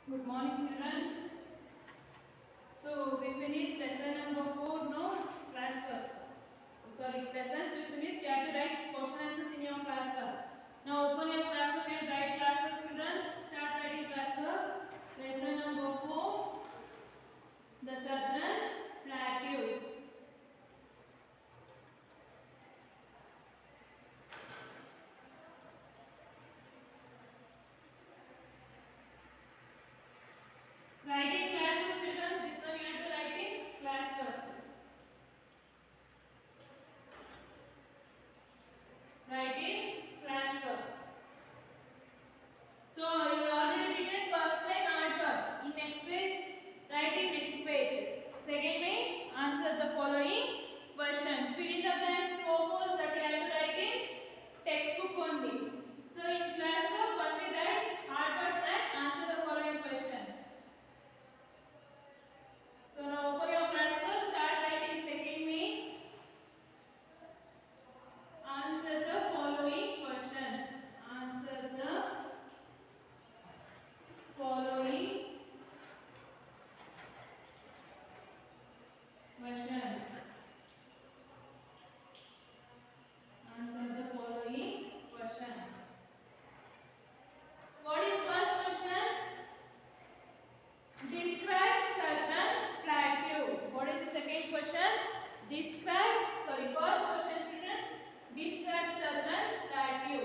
Good morning, children. So we finished lesson number 4, no classwork. Sorry, lessons we finished. You have to write question answers in your classwork. Now open your classwork and write classwork, children. Start writing classwork. Lesson number 4, the Southern Plateau. Writing classwork, children. This one you have to writing classwork. Writing classwork. So you already written first line artworks. In next page, writing next page. Second way, answer the following questions. Fill in the blanks, true or false, that you have to write in textbook only. So in classwork, only write artworks and answer the following questions. So now open your classwork, start writing second way. Answer the following questions. Answer the following questions. Answer the following questions. What is first question? Describe Southern Plateau. What is the second question? First question, students. Describe Southern Plateau.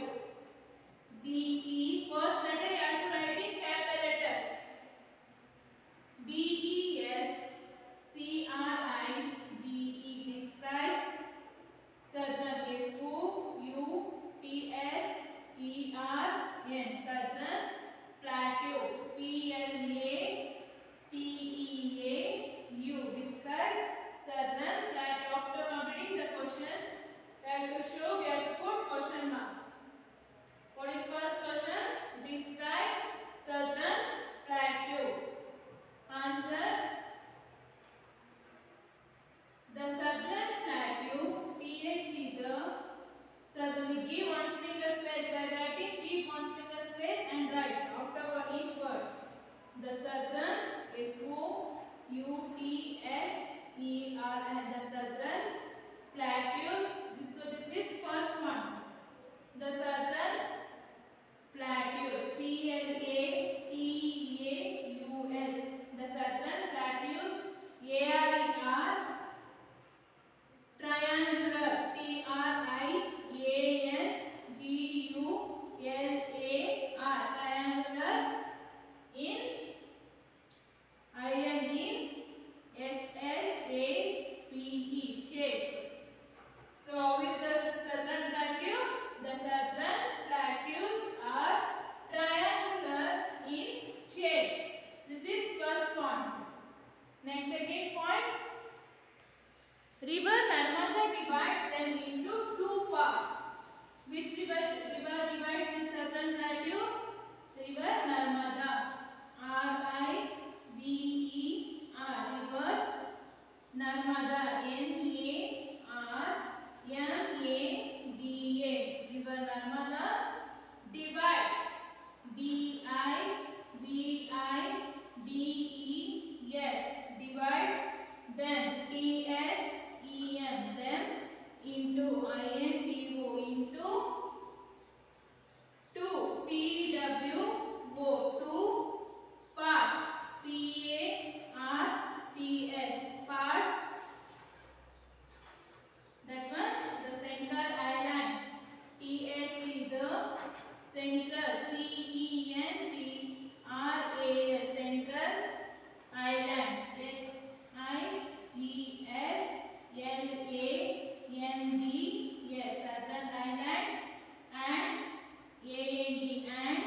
D-E, first letter you have to write in capital letter. D-E-S-C-R-I-B-E. Describe Southern. S-O-U-T-H-E-R-N. Southern Plateau. P-L-A-T-E-A-U. Describe Southern Plateau. After completing the questions, we have to show, we have to put question mark. What is first question? Describe Southern Plateau. Answer. The Southern Plateau, PH the suddenly give one finger space by writing, keep one finger space and write after each word. The Southern, S-O-U-T-H-E-R-N. The Southern Plateaus. So this is first one. The Southern Plateaus, P-L-A-T-E-A-U-S. The Southern Plateaus, A-R-E-R, triangular, T-R-I-A-N-G-U-L-A-R, triangular, in I-N in S-H-A-P-E, shape. So how is the Southern Plateau? The Southern Plateaus are triangular in shape. This is first point. Next, second point. River Narmada divides them into two parts. Which river divides the Southern Plateau? River Narmada. R-I-V-E-R. River Narmada. N-A-R-M-A-D-A. River Narmada divides. D-I-V-I-D-E-S. Divides them. T-H-E-M. Them into I-N-T-O. Into two. P-W-O. Two parts. P-A-R-T-S. Parts. That one, the Central Islands. T-H is the Central. C-E-N-T-R-A-L. Central Islands. H-I-G-H-L-A-N-D-S. Southern Islands and A-N-D. And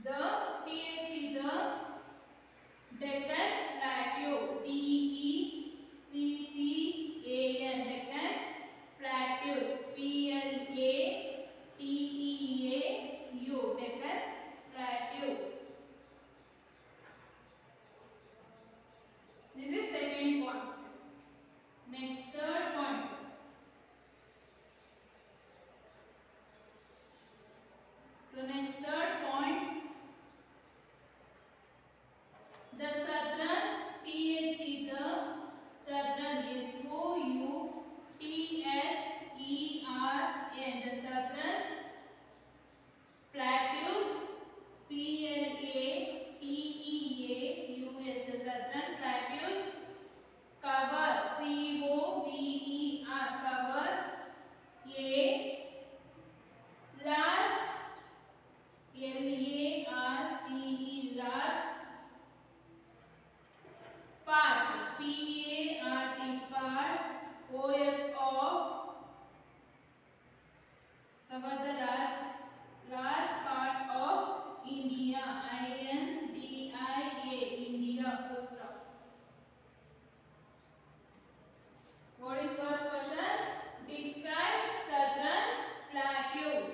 the T-H is the Deccan Plateau. D-E-C-C-A-N. Deccan Plateau. P-L-A-T-E-A-U. Deccan Plateau. This is second point. Next, third point. So next, third point. India, India, full stop. What is first question? Describe southern plateaus.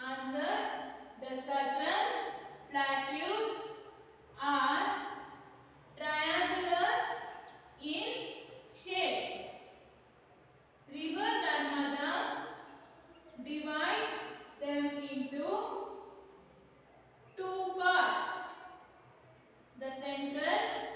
Answer: the southern plateaus are triangular in shape. River Narmada divides them into two parts: the central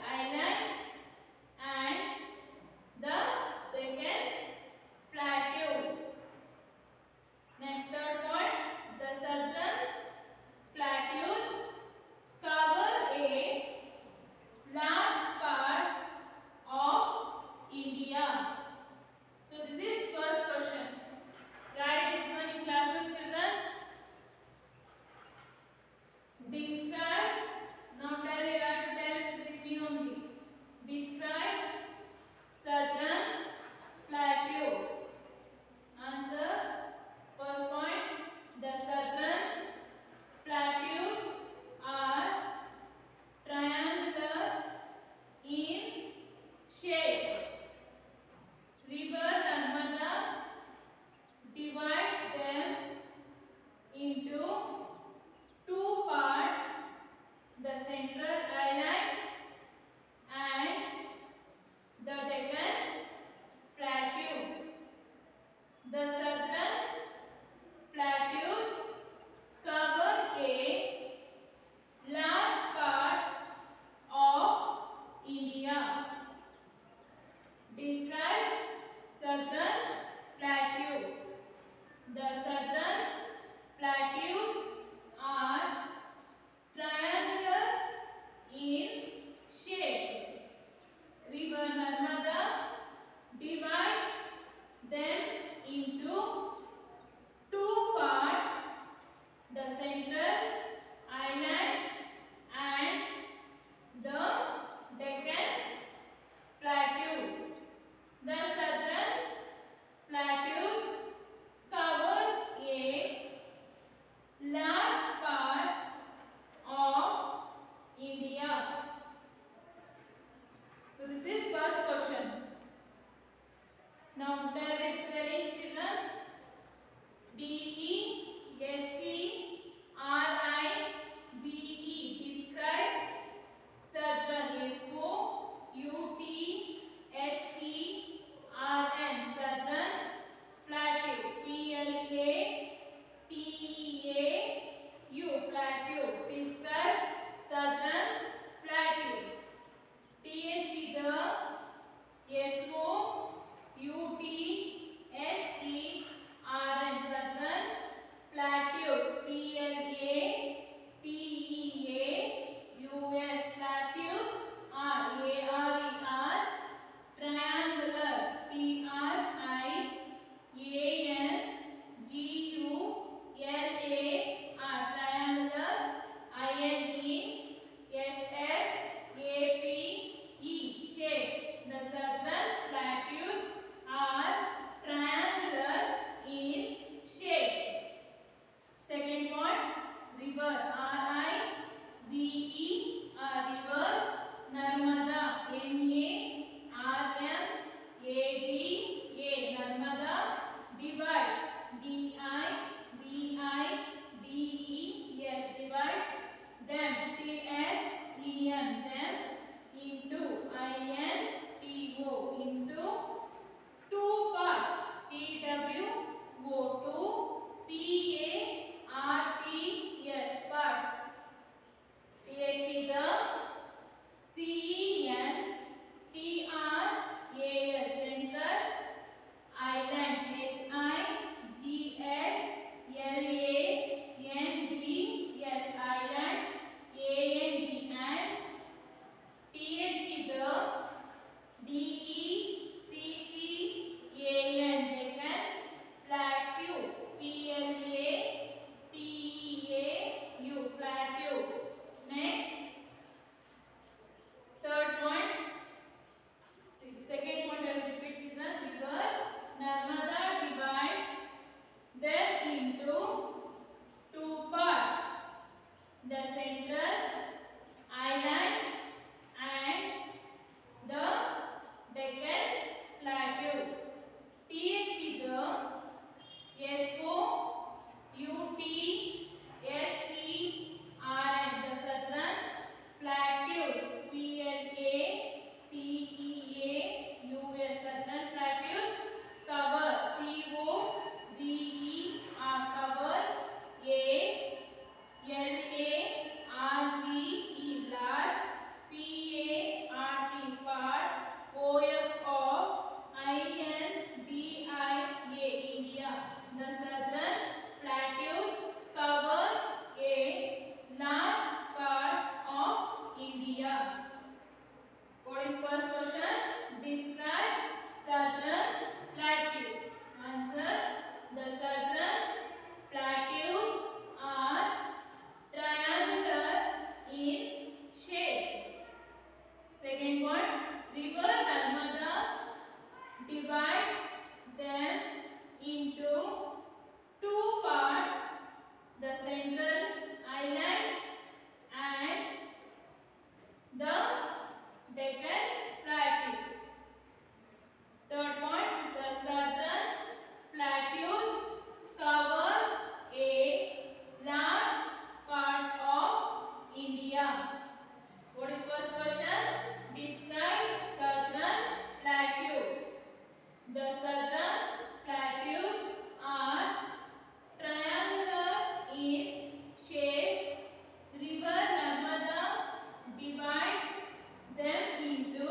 them into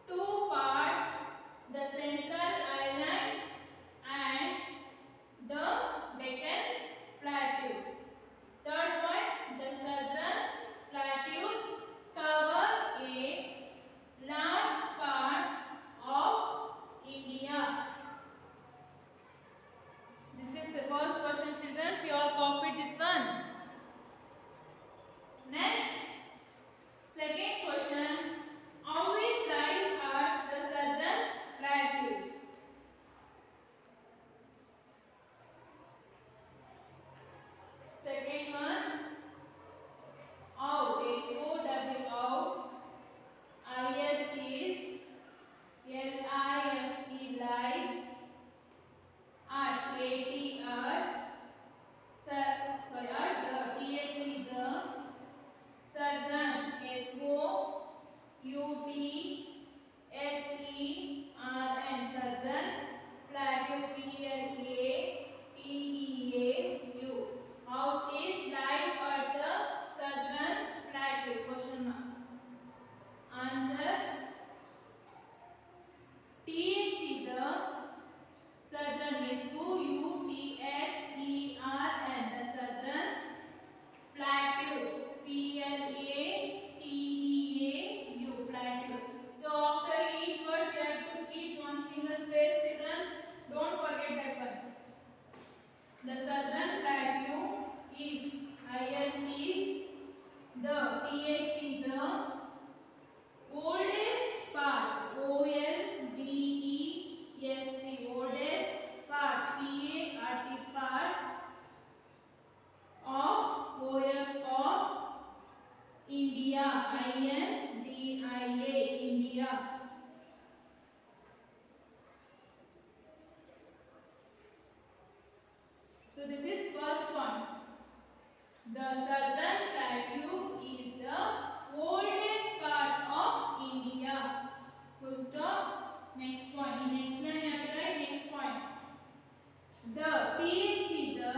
two parts, the Central Islands and the Deccan Plateau. Third point, the Southern Plateaus cover a large part of India. This is the first question, children. You all copied this one. Next, second question. How is life at the Southern Plateau? Second one. How, H-O-W-O, I-S is L-I-F-E, life, at, A-T, at, at, the, T-H-E, the, Southern, S-O-U-T-H-E-R-N, Southern Plateau, P-L-A-T-E-A-U. How is life at the Southern Plateau? Question mark. Answer. T-H-E, the Southern, S-O-U-T-H-E-R-N, the Southern Plateau, P-L-A-T-E-A-U, Plateau. So after each word you have to keep one single space, children. Don't forget that one. The Southern Plateau is, I-S is, the, T-H-E, the oldest part, O-L-D-E-S-T, oldest part, P-A-R-T, part of O-F of India, I-N-D-I-A, India. So this is first one. The Southern Plateau is the oldest part of India. Full stop. Next point. In next one you have to write next point. The, P-H-E, the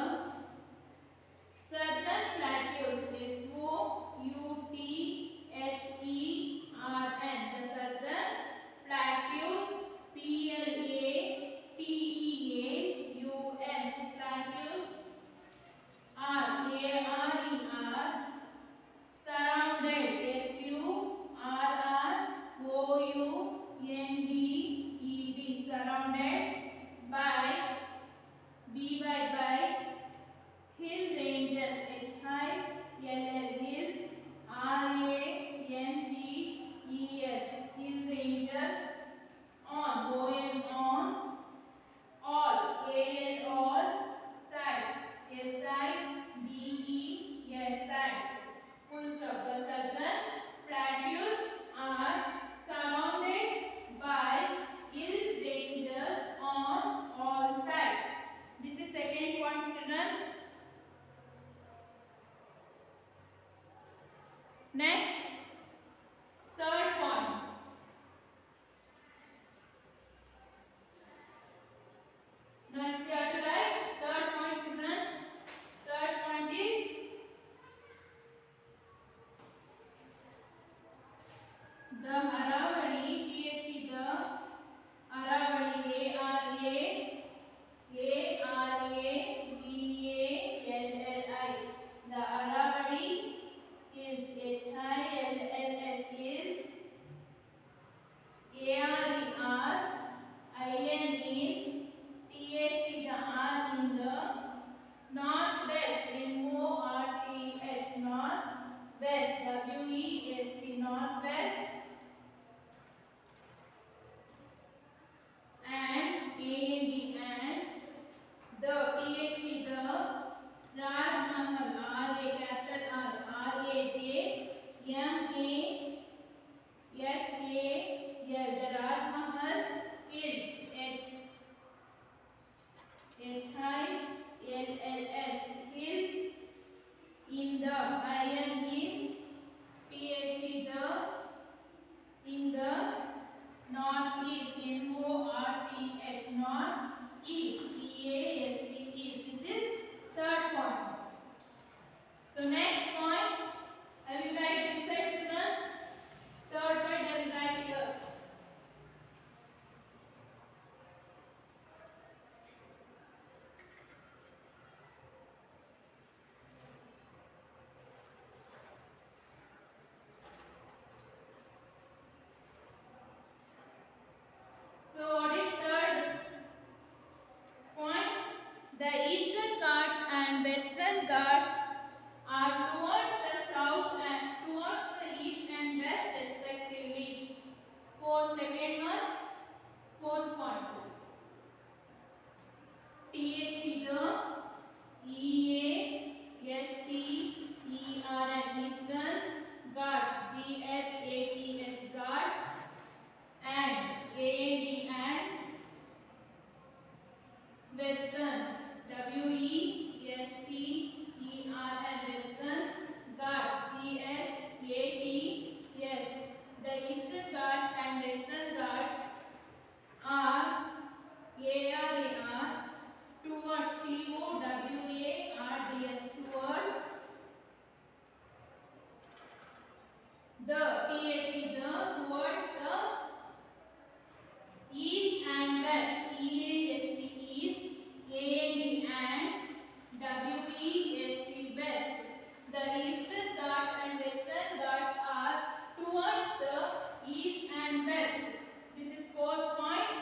Southern Plateaus, S-O-U-T-H-E-R-N, the Southern Plateaus, P-L-A-T-E-A-U-S, Plateaus are, A-R-E-R, surrounded, S-U-R-R-O-U-N-D-E-D, surrounded by, by hill ranges, H-I-L-L, hill, R-A-N-G-E-S, hill ranges, on, O-N, on, all, A-L, all, sides, S-I-D-E-S, sides. Full stop. The Southern Plateaus are surrounded by hill ranges on all sides. This is second point, children. Next, third point. Next you have to write third point, children. Third point is the Aravalli, T-H-E, the Aravalli, A-R-A-V-A-L-L-I. The Aravalli is H-I the THE the towards the east and west. EAST east, AND and WEST west. The eastern Ghats and western Ghats are towards the east and west. This is fourth point.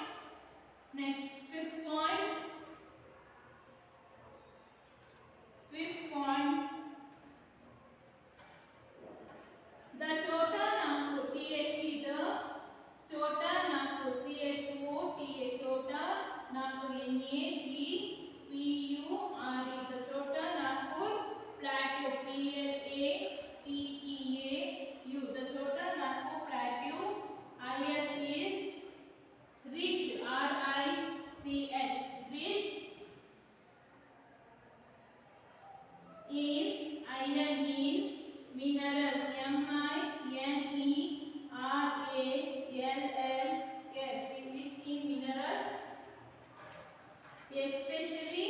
Next, fifth point. Fifth point. The Chota Nagpur, THE the Chota Nagpur, CHOTA Chota Nagpur, NAGPURE, the Chota Nagpur Plateau, PLATEAU, the Chota Nagpur Plateau. IS is rich, RICH, rich in iron, in minerals, MINERALS, rich in minerals, especially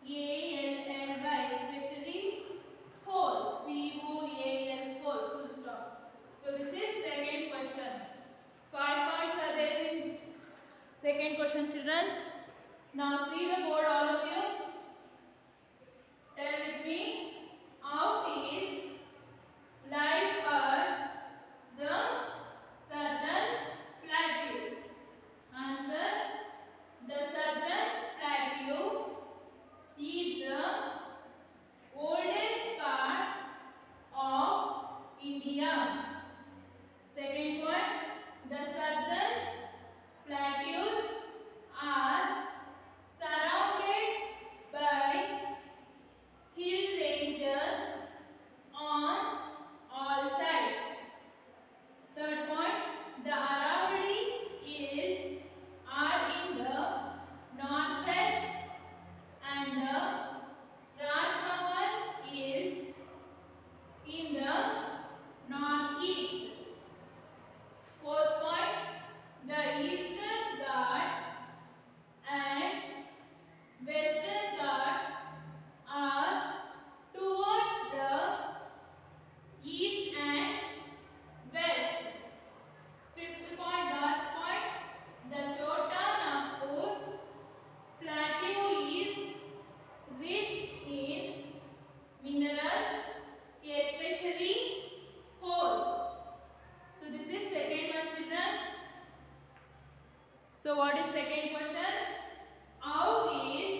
ESPECIALLY, especially coal, COAL, coal, full stop. So this is second question. 5 points are there in second question, children. Now see the board, all of you. Tell with me, how is life at the southern plateau? Answer: the southern plateau is the oldest part of India. Second point, the southern plateaus are surrounded by hill ranges on all sides. Third point, the Aravalli are in the northwest and the Rajmahal is in the northeast. Fourth point, the Eastern Ghats and Western Ghats are towards the east and west. Fifth point, last point, the Chota Nagpur Plateau is rich in minerals, especially coal. So this is second one, children. So what is second question? How is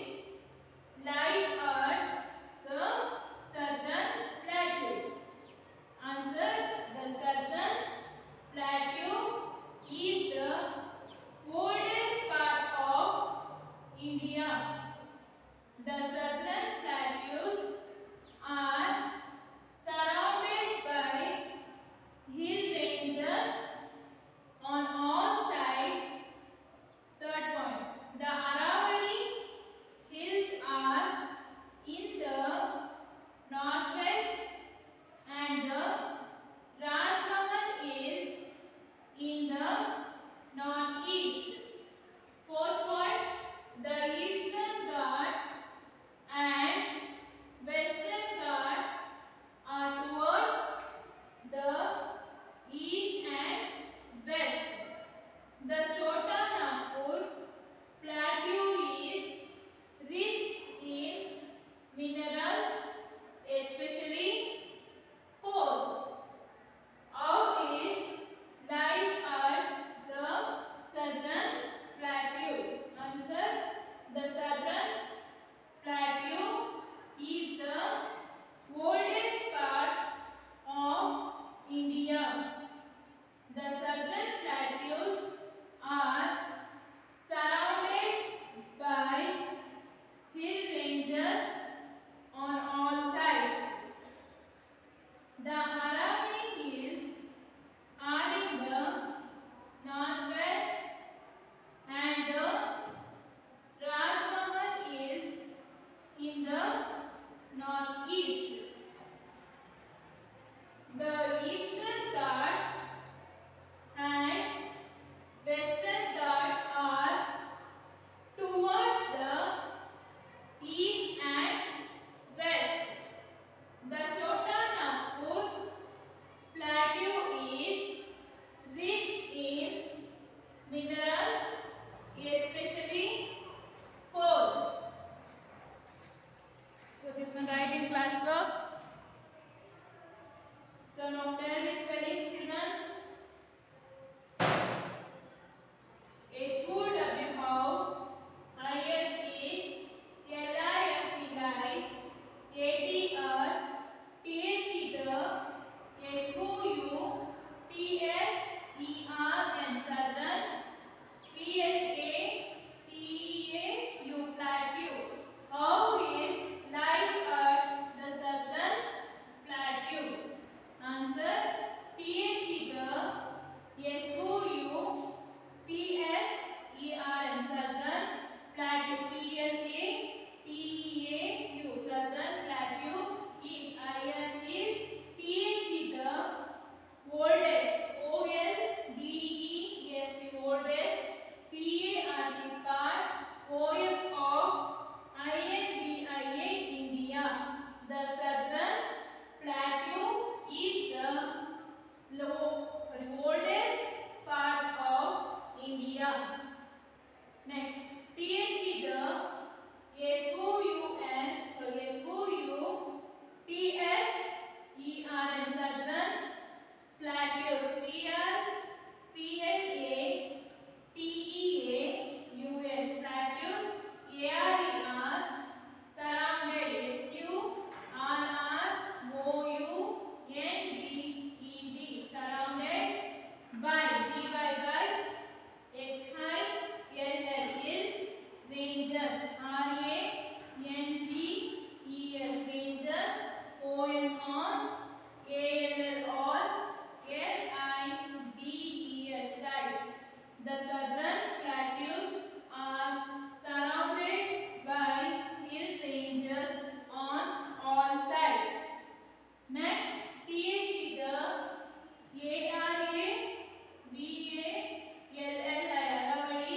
life at the southern plateau? Answer: the southern plateau is the oldest part of India. The southern plateaus are surrounded by hill ranges on all sides. Third point, the Aravalli hills are in the northwest and the Rajmahal is in the northeast. Fourth point, the Eastern Ghats and Western Ghats are towards the east and west. The Chota Nagpur Plateau is rich in minerals, especially coal. How is life at the southern plateau? Answer: the southern plateau is the oldest part of India. The southern plateaus are surrounded by hill ranges on all sides. The Aravalli hills are in the northwest and the Rajmahal is in the northeast. The Eastern Ghats and Western Ghats are towards the east and west. writing class work. So now tell me spellings, children. HOW how, IS is, LIFE life, AT earth, THE the, SOU, THERN southern, PLATEAU plateau. How is life at the southern plateau? Answer THE the, SOU, THERN southern plateau. PLATEAU southern plateau is, IS is, THE the oldest, OLDEST oldest, PART part, OF of, INDIA India. The southern plateau is the oldest part of India. Next, THE the, SOU, THERN southern plateaus, PLATEAUS plateaus, ARER surrounded, SURROUNDED surrounded by, by H high, LL ranges, RANGES ranges, ON ALL all, SIDES sites. The southern plateaus are surrounded by hill ranges on all sides. Next, TH the Aravalli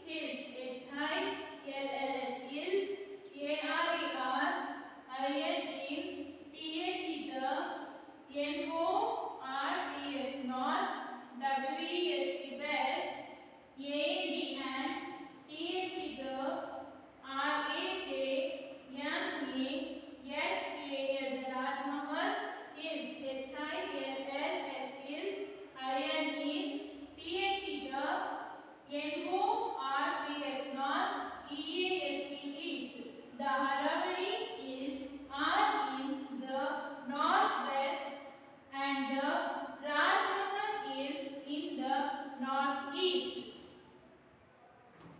hills, H high, LLS hills, ARER in, TH the NORTH north, WEST west, AND and TH the RAJMAHKL the Rajmahal hills, H high, LLS hills, IN TH the NORTH north, EAST east. The Aravalli hills are in the northwest and the Rajmahal is in the northeast.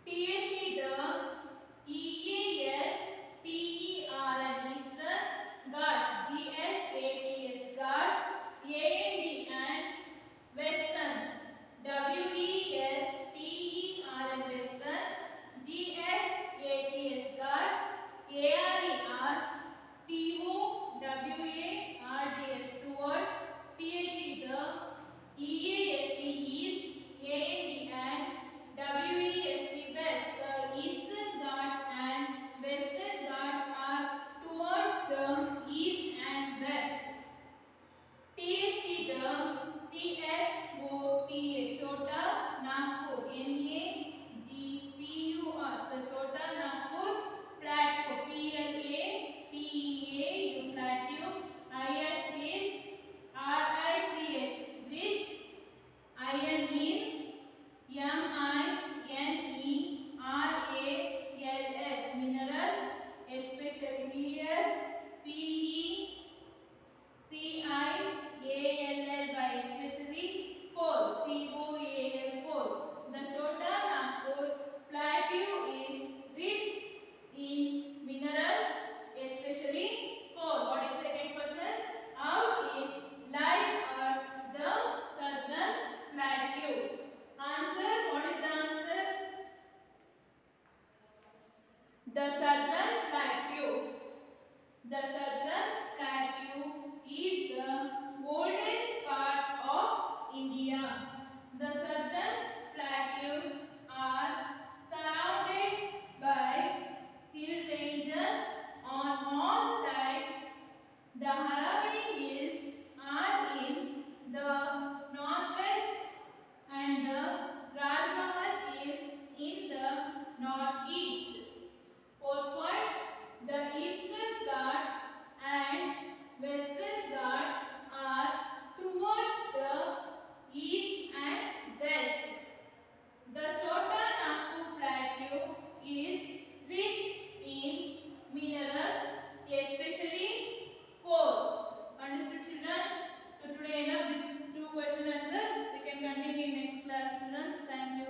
TH the EASTER eastern Ghats, GHATS Ghats continue in next class, students. Thank you.